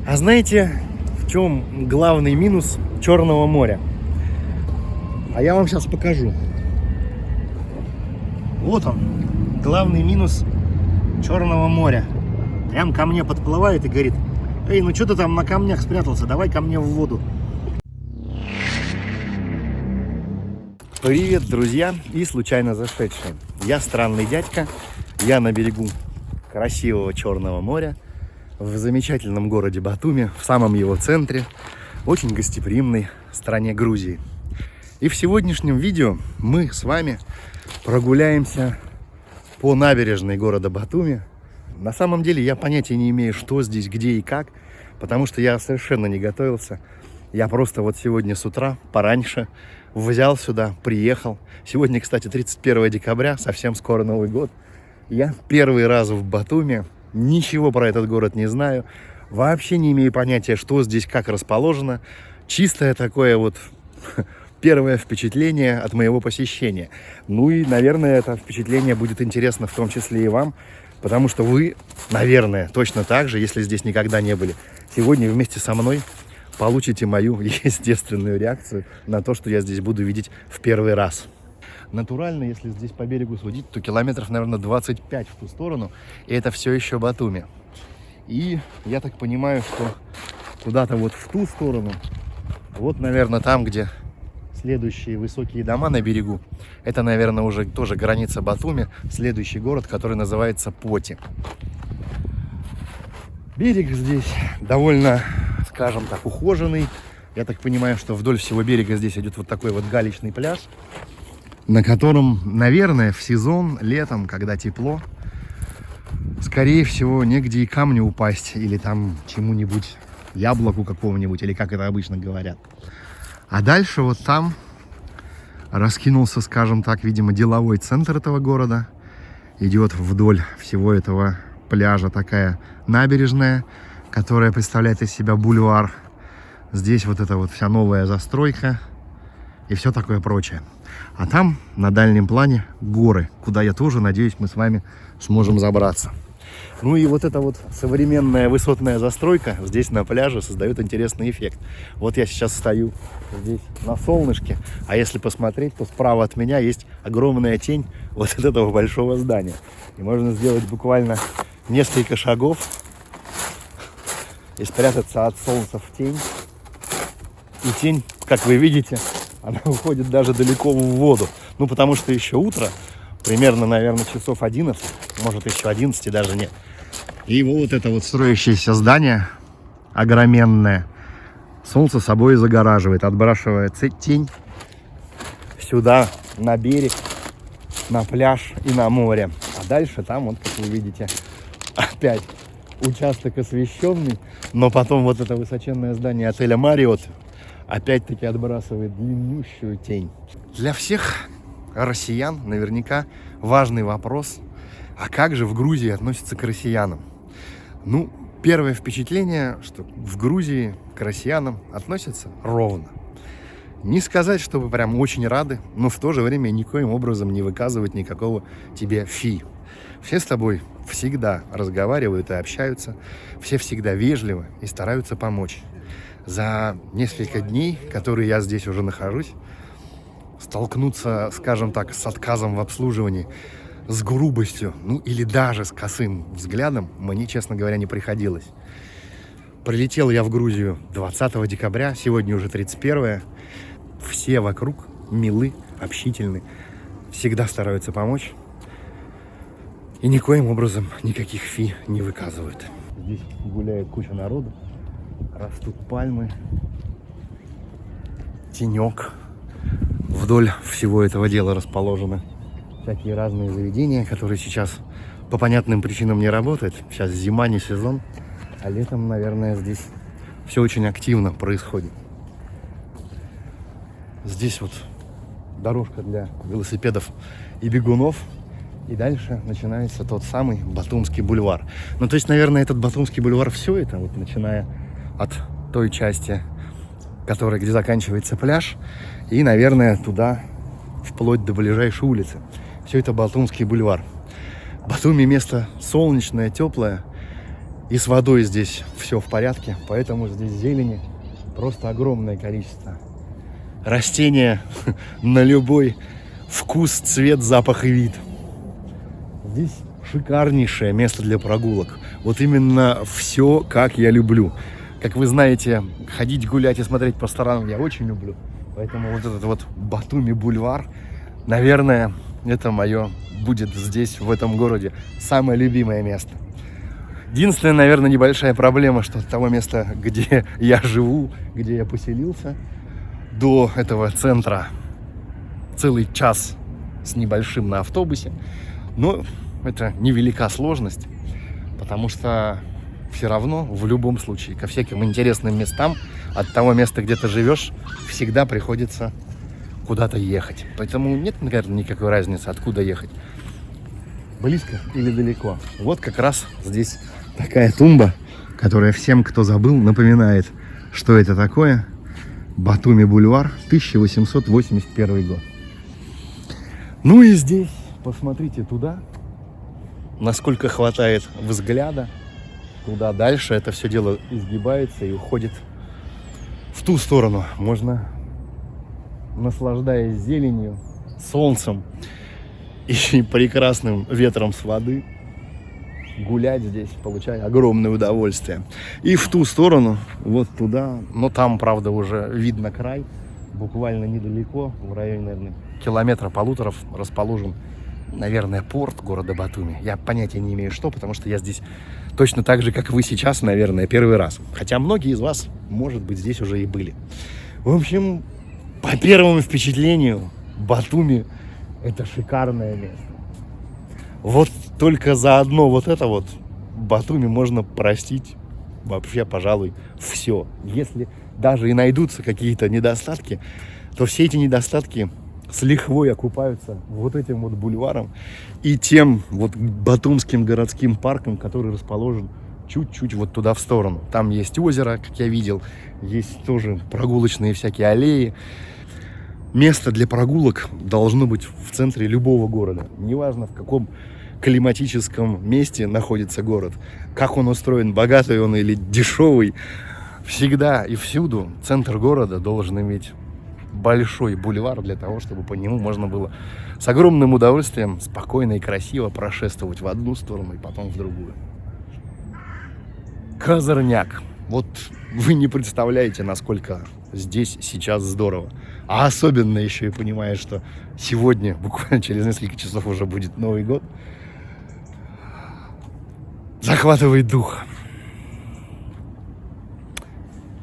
А знаете, в чем главный минус Черного моря? А я вам сейчас покажу. Вот он, главный минус Черного моря. Прям ко мне подплывает и говорит: эй, ну что ты там на камнях спрятался, давай ко мне в воду. Привет, друзья и случайно зашедшие. Я странный дядька, я на берегу красивого Черного моря, в замечательном городе Батуми, в самом его центре, очень гостеприимной стране Грузии. И в сегодняшнем видео мы с вами прогуляемся по набережной города Батуми. На самом деле я понятия не имею, что здесь, где и как, потому что я совершенно не готовился. Я просто вот сегодня с утра, пораньше, взял сюда, приехал. Сегодня, кстати, 31 декабря, совсем скоро Новый год. Я первый раз в Батуми, ничего про этот город не знаю, вообще не имею понятия, что здесь, как расположено. Чистое такое вот первое впечатление от моего посещения. Ну и, наверное, это впечатление будет интересно в том числе и вам, потому что вы, наверное, точно так же, если здесь никогда не были, сегодня вместе со мной получите мою естественную реакцию на то, что я здесь буду видеть в первый раз. Натурально, если здесь по берегу судить, то километров, наверное, 25 в ту сторону, и это все еще Батуми. И я так понимаю, что куда-то вот в ту сторону, вот, наверное, там, где следующие высокие дома на берегу, это, наверное, уже тоже граница Батуми, следующий город, который называется Поти. Берег здесь довольно, скажем так, ухоженный. Я так понимаю, что вдоль всего берега здесь идет вот такой вот галечный пляж, на котором, наверное, в сезон, летом, когда тепло, скорее всего, негде и камню упасть, или там чему-нибудь, яблоку какому-нибудь, или как это обычно говорят. А дальше вот там раскинулся, скажем так, видимо, деловой центр этого города. Идет вдоль всего этого пляжа такая набережная, которая представляет из себя бульвар. Здесь вот эта вот вся новая застройка и все такое прочее. А там на дальнем плане горы, куда я тоже, надеюсь, мы с вами сможем забраться. Ну и вот эта вот современная высотная застройка здесь на пляже создает интересный эффект. Вот я сейчас стою здесь на солнышке, а если посмотреть, то справа от меня есть огромная тень вот от этого большого здания. И можно сделать буквально несколько шагов и спрятаться от солнца в тень. И тень, как вы видите, она уходит даже далеко в воду. Ну, потому что еще утро, примерно, наверное, часов 11, может, еще 11 даже нет. И вот это вот строящееся здание, огроменное, солнце собой загораживает, отбрасывает тень сюда, на берег, на пляж и на море. А дальше там, вот, как вы видите, опять участок освещенный, но потом вот это высоченное здание отеля Marriott опять-таки отбрасывает длиннющую тень. Для всех россиян наверняка важный вопрос: а как же в Грузии относятся к россиянам? Ну, первое впечатление, что в Грузии к россиянам относятся ровно. Не сказать, чтобы прям очень рады, но в то же время никоим образом не выказывать никакого тебе фи. Все с тобой всегда разговаривают и общаются, все всегда вежливы и стараются помочь. За несколько дней, которые я здесь уже нахожусь, столкнуться, скажем так, с отказом в обслуживании, с грубостью, ну или даже с косым взглядом мне, честно говоря, не приходилось. Прилетел я в Грузию 20 декабря, сегодня уже 31. Все вокруг милы, общительны, всегда стараются помочь и никоим образом никаких фи не выказывают. Здесь гуляет куча народу, растут пальмы, тенек. Вдоль всего этого дела расположены всякие разные заведения, которые сейчас по понятным причинам не работают. Сейчас зима, не сезон, а летом, наверное, здесь все очень активно происходит. Здесь вот дорожка для велосипедов и бегунов. И дальше начинается тот самый Батумский бульвар. Ну, то есть, наверное, этот Батумский бульвар, все это, вот начиная от той части, которая, где заканчивается пляж, и, наверное, туда, вплоть до ближайшей улицы. Все это Батумский бульвар. Батуми место солнечное, теплое. И с водой здесь все в порядке, поэтому здесь зелени просто огромное количество. Растения на любой вкус, цвет, запах и вид. Здесь шикарнейшее место для прогулок. Вот именно все, как я люблю. Как вы знаете, ходить, гулять и смотреть по сторонам я очень люблю. Поэтому вот этот вот Батуми бульвар, наверное, это мое будет здесь, в этом городе, самое любимое место. Единственная, наверное, небольшая проблема, что от того места, где я живу, где я поселился, до этого центра целый час с небольшим на автобусе. Но это невелика сложность, потому что все равно в любом случае ко всяким интересным местам от того места, где ты живешь, всегда приходится куда-то ехать. Поэтому нет, наверное, никакой разницы, откуда ехать. Близко или далеко. Вот как раз здесь такая тумба, которая всем, кто забыл, напоминает, что это такое. Батуми бульвар, 1881 год. Ну и здесь, посмотрите туда, насколько хватает взгляда. Туда дальше это все дело изгибается и уходит в ту сторону. Можно, наслаждаясь зеленью, солнцем и прекрасным ветром с воды, гулять здесь, получая огромное удовольствие. И в ту сторону, вот туда, но там, правда, уже видно край, буквально недалеко, в районе, наверное, километра-полутора расположен, наверное, порт города Батуми. Я понятия не имею, что, потому что я здесь точно так же, как вы сейчас, наверное, первый раз. Хотя многие из вас, может быть, здесь уже и были. В общем, по первому впечатлению, Батуми – это шикарное место. Вот только за одно вот это вот Батуми можно простить вообще, пожалуй, все. Если даже и найдутся какие-то недостатки, то все эти недостатки с лихвой окупаются вот этим вот бульваром и тем вот батумским городским парком, который расположен чуть-чуть вот туда в сторону. Там есть озеро, как я видел, есть тоже прогулочные всякие аллеи. Место для прогулок должно быть в центре любого города. Неважно, в каком климатическом месте находится город, как он устроен, богатый он или дешевый. Всегда и всюду центр города должен иметь большой бульвар для того, чтобы по нему можно было с огромным удовольствием спокойно и красиво прошествовать в одну сторону и потом в другую. Козырняк. Вот вы не представляете, насколько здесь сейчас здорово. А особенно еще и понимая, что сегодня, буквально через несколько часов уже будет Новый год. Захватывает дух.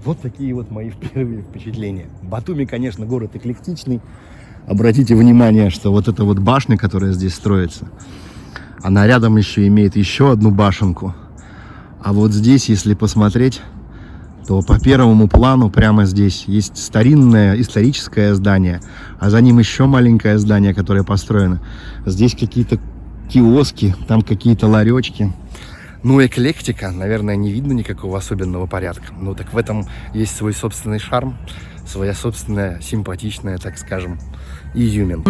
Вот такие вот мои первые впечатления. Батуми, конечно, город эклектичный. Обратите внимание, что вот эта вот башня, которая здесь строится, она рядом еще имеет еще одну башенку. А вот здесь, если посмотреть, то по первому плану прямо здесь есть старинное историческое здание, а за ним еще маленькое здание, которое построено. Здесь какие-то киоски, там какие-то ларечки. Ну, эклектика, наверное, не видно никакого особенного порядка. Ну, так в этом есть свой собственный шарм, своя собственная симпатичная, так скажем, изюминка.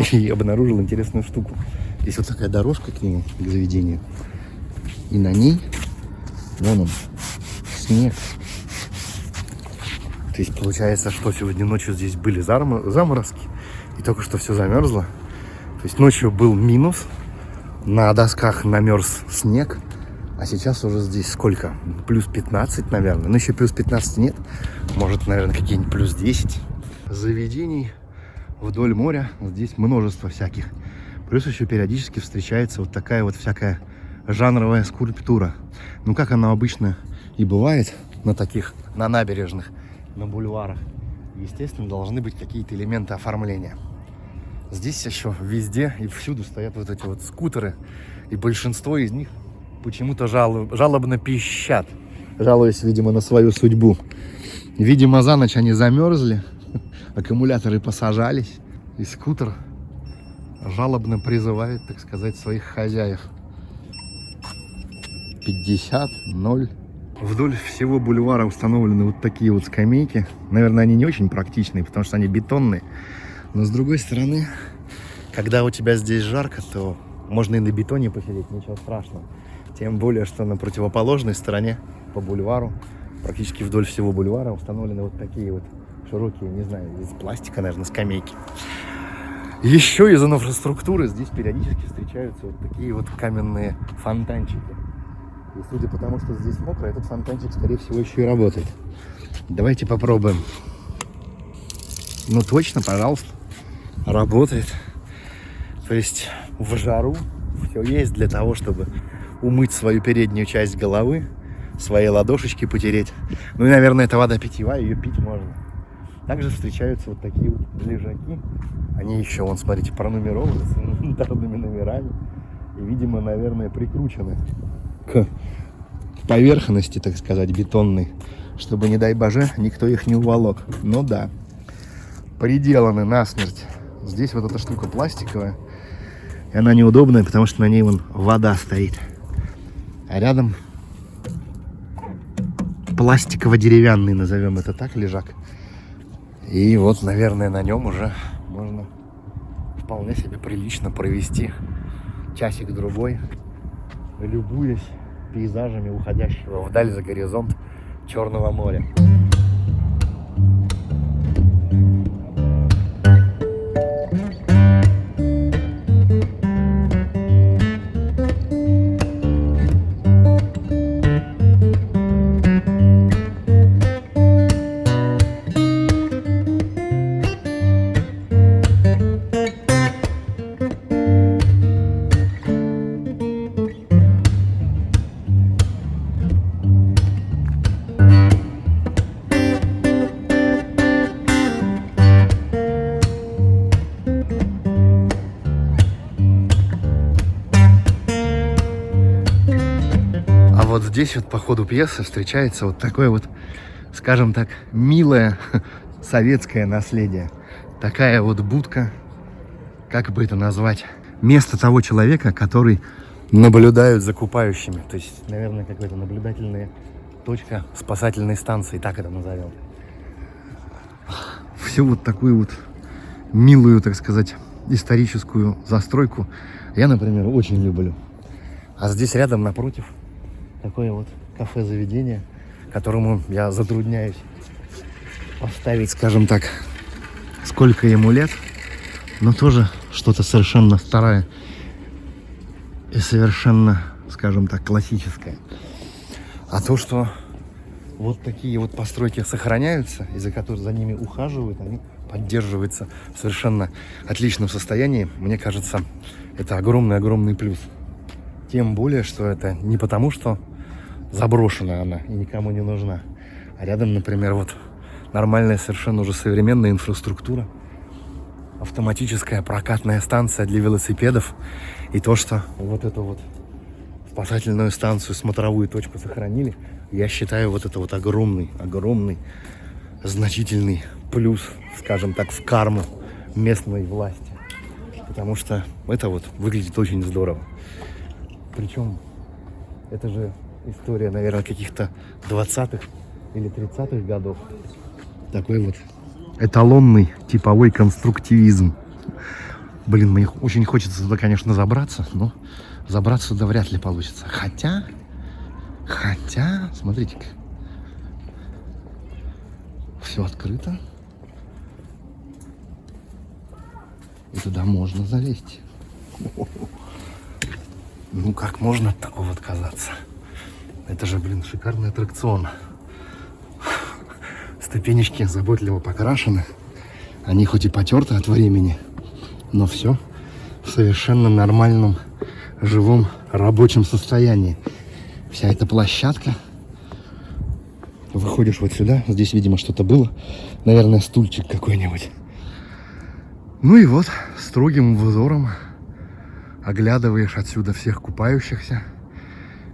И обнаружил интересную штуку. Здесь вот такая дорожка к нему, к заведению. И на ней, вон он, снег. То есть получается, что сегодня ночью здесь были заморозки. И только что все замерзло. То есть ночью был минус. На досках намерз снег. А сейчас уже здесь сколько? Плюс 15, наверное. Ну еще плюс 15 нет. Может, наверное, какие-нибудь плюс 10. Заведений вдоль моря здесь множество всяких. Плюс еще периодически встречается вот такая вот всякая жанровая скульптура. Ну, как она обычно и бывает на таких, на набережных, на бульварах. Естественно, должны быть какие-то элементы оформления. Здесь еще везде и всюду стоят вот эти вот скутеры. И большинство из них почему-то жалобно пищат, жалуясь, видимо, на свою судьбу. Видимо, за ночь они замерзли. Аккумуляторы посажались, и скутер жалобно призывает, так сказать, своих хозяев. 50, 0. Вдоль всего бульвара установлены вот такие вот скамейки. Наверное, они не очень практичные, потому что они бетонные. Но с другой стороны, когда у тебя здесь жарко, то можно и на бетоне посидеть, ничего страшного. Тем более, что на противоположной стороне по бульвару, практически вдоль всего бульвара, установлены вот такие вот широкие, не знаю, из пластика, наверное, скамейки. Еще из инфраструктуры здесь периодически встречаются вот такие вот каменные фонтанчики. И судя по тому, что здесь мокро, этот фонтанчик, скорее всего, еще и работает. Давайте попробуем. Ну, точно, пожалуйста, работает. То есть в жару все есть для того, чтобы умыть свою переднюю часть головы, свои ладошечки потереть. Ну и, наверное, это вода питьевая, ее пить можно. Также встречаются вот такие вот лежаки. Они еще, вон, смотрите, пронумерованы с инвентарными номерами. И, видимо, наверное, прикручены к поверхности, так сказать, бетонной, чтобы, не дай боже, никто их не уволок. Ну да, приделаны насмерть. Здесь вот эта штука пластиковая, и она неудобная, потому что на ней вон вода стоит. А рядом пластиково-деревянный, назовем это так, лежак. И вот, наверное, на нем уже можно вполне себе прилично провести часик-другой, любуясь пейзажами уходящего вдаль за горизонт Черного моря. Вот здесь вот по ходу пьесы встречается вот такое вот, скажем так, милое советское наследие. Такая вот будка, как бы это назвать, место того человека, который наблюдает за купающими. То есть, наверное, какая-то наблюдательная точка спасательной станции, так это назовем. Всю вот такую вот милую, так сказать, историческую застройку я, например, очень люблю. А здесь рядом, напротив, такое вот кафе-заведение, которому я затрудняюсь поставить, скажем так, сколько ему лет, но тоже что-то совершенно старое и совершенно, скажем так, классическое. А то, что вот такие вот постройки сохраняются, и за ними ухаживают, они поддерживаются в совершенно отличном состоянии, мне кажется, это огромный-огромный плюс. Тем более, что это не потому, что заброшена она и никому не нужна, а рядом, например, вот нормальная, совершенно уже современная инфраструктура, автоматическая прокатная станция для велосипедов, и то, что вот эту вот спасательную станцию, смотровую точку сохранили, я считаю, вот это вот огромный, значительный плюс, скажем так, в карму местной власти, потому что это вот выглядит очень здорово. Причем это же история, наверное, каких-то 20-х или 30-х годов. Такой вот эталонный типовой конструктивизм. Блин, мне очень хочется туда, конечно, забраться, но забраться туда вряд ли получится. Хотя, смотрите-ка. Все открыто. И туда можно залезть. Ну, как можно от такого отказаться? Это же, блин, шикарный аттракцион. Ступенечки заботливо покрашены. Они хоть и потерты от времени, но все в совершенно нормальном, живом, рабочем состоянии. Вся эта площадка. Выходишь вот сюда. Здесь, видимо, что-то было. Наверное, стульчик какой-нибудь. Ну и вот, строгим взором оглядываешь отсюда всех купающихся,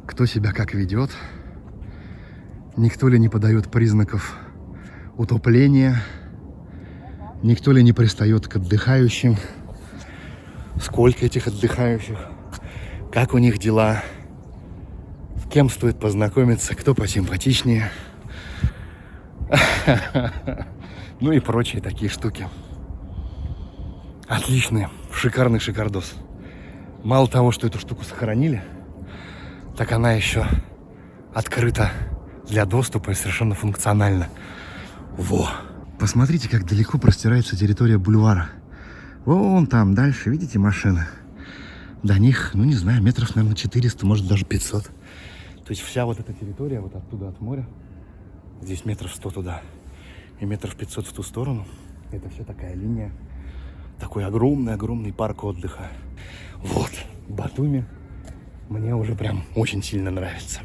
кто себя как ведет, никто ли не подает признаков утопления, никто ли не пристает к отдыхающим. сколько этих отдыхающих, как у них дела, с кем стоит познакомиться, кто посимпатичнее. Ну и прочие такие штуки. Отличный, шикарный шикардос. Мало того, что эту штуку сохранили, так она еще открыта для доступа и совершенно функциональна. Во! Посмотрите, как далеко простирается территория бульвара. Вон там дальше, видите, машины? До них, ну не знаю, метров, наверное, 400, может даже 500. То есть вся вот эта территория, вот оттуда от моря, здесь метров 100 туда и метров 500 в ту сторону. Это все такая линия. Такой огромный парк отдыха. Вот, Батуми мне уже прям очень сильно нравится.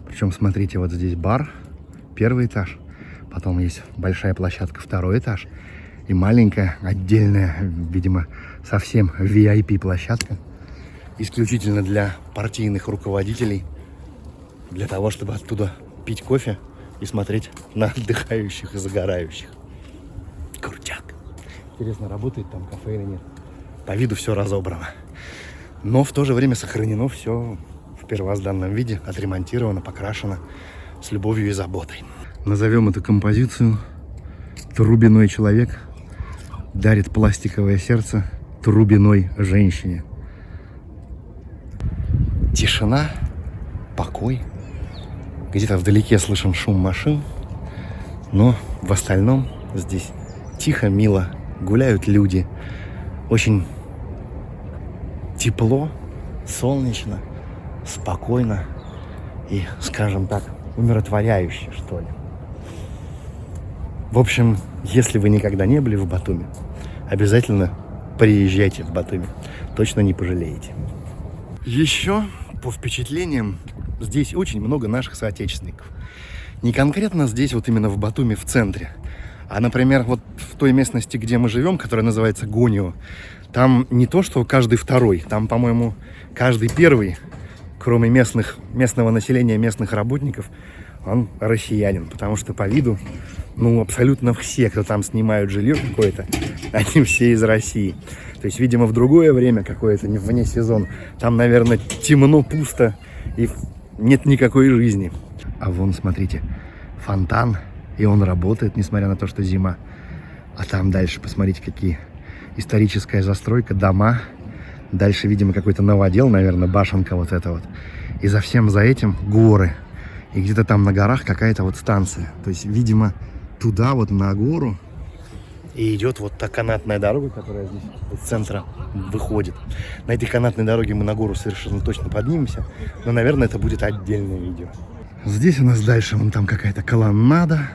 Причем, смотрите, вот здесь бар, первый этаж. Потом есть большая площадка, второй этаж. И маленькая, отдельная, видимо, совсем VIP площадка. Исключительно для партийных руководителей. Для того, чтобы оттуда пить кофе и смотреть на отдыхающих и загорающих. Крутяк. Интересно, работает там кафе или нет. По виду все разобрано. Но в то же время сохранено все в первозданном виде. Отремонтировано, покрашено с любовью и заботой. Назовем эту композицию «Трубиной человек дарит пластиковое сердце трубиной женщине». Тишина, покой. Где-то вдалеке слышен шум машин. Но в остальном здесь тихо, мило. Гуляют люди. Очень тепло, солнечно, спокойно и, скажем так, умиротворяюще, что ли. В общем, если вы никогда не были в Батуми, обязательно приезжайте в Батуми. Точно не пожалеете. Еще по впечатлениям, здесь очень много наших соотечественников. Не конкретно здесь, вот именно в Батуми, в центре. А, например, вот в той местности, где мы живем, которая называется Гонио, там не то, что каждый второй, там, по-моему, каждый первый, кроме местного населения, местных работников, он россиянин. Потому что по виду, ну, абсолютно все, кто там снимают жилье какое-то, они все из России. То есть, видимо, в другое время какое-то, вне сезон, там, наверное, темно, пусто и нет никакой жизни. А вон, смотрите, фонтан. И он работает, несмотря на то, что зима. А там дальше, посмотрите, какие историческая застройка, дома. Дальше, видимо, какой-то новодел, наверное, башенка вот эта вот. И за всем за этим горы. И где-то там на горах какая-то вот станция. То есть, видимо, туда вот на гору и идет вот та канатная дорога, которая здесь из центра выходит. На этой канатной дороге мы на гору совершенно точно поднимемся. Но, наверное, это будет отдельное видео. Здесь у нас дальше вон там какая-то колоннада.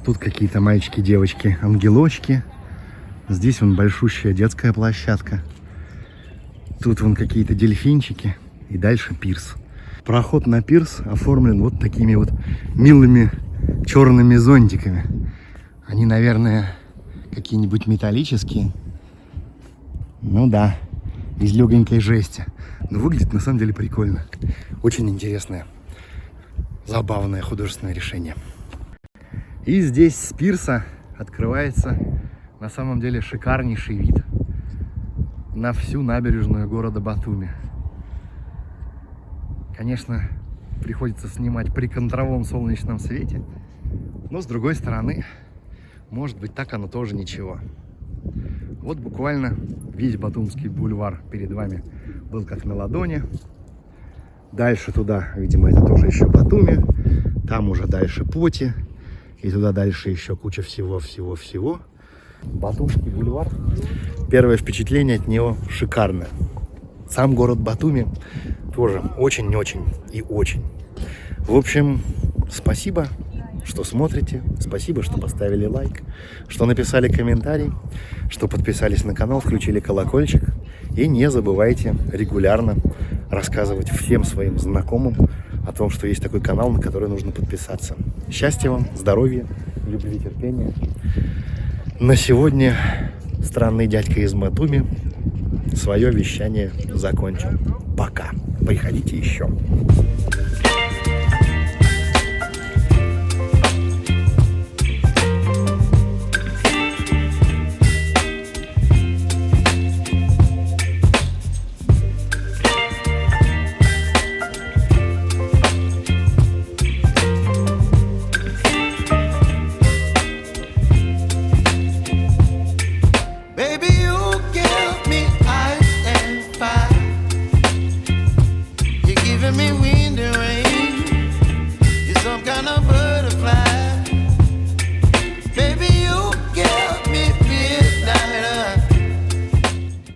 Тут какие-то мальчики, девочки, ангелочки. Здесь вон большущая детская площадка. Тут вон какие-то дельфинчики. И дальше пирс. Проход на пирс оформлен вот такими вот милыми черными зонтиками. Они, наверное, какие-нибудь металлические. Ну да, из легонькой жести. Но выглядит на самом деле прикольно. Очень интересное, забавное художественное решение. И здесь с пирса открывается на самом деле шикарнейший вид на всю набережную города Батуми. Конечно, приходится снимать при контровом солнечном свете, но с другой стороны, может быть, так оно тоже ничего. Вот буквально весь Батумский бульвар перед вами был как на ладони. Дальше туда, видимо, это тоже еще Батуми. Там уже дальше Поти. И туда дальше еще куча всего-всего-всего. Батумский бульвар. Первое впечатление от него шикарное. Сам город Батуми тоже очень-очень и очень. В общем, спасибо, что смотрите. Спасибо, что поставили лайк, что написали комментарий, что подписались на канал, включили колокольчик. И не забывайте регулярно рассказывать всем своим знакомым о том, что есть такой канал, на который нужно подписаться. Счастья вам, здоровья, любви, терпения. На сегодня странный дядька из Батуми свое вещание закончил. Пока. Приходите еще.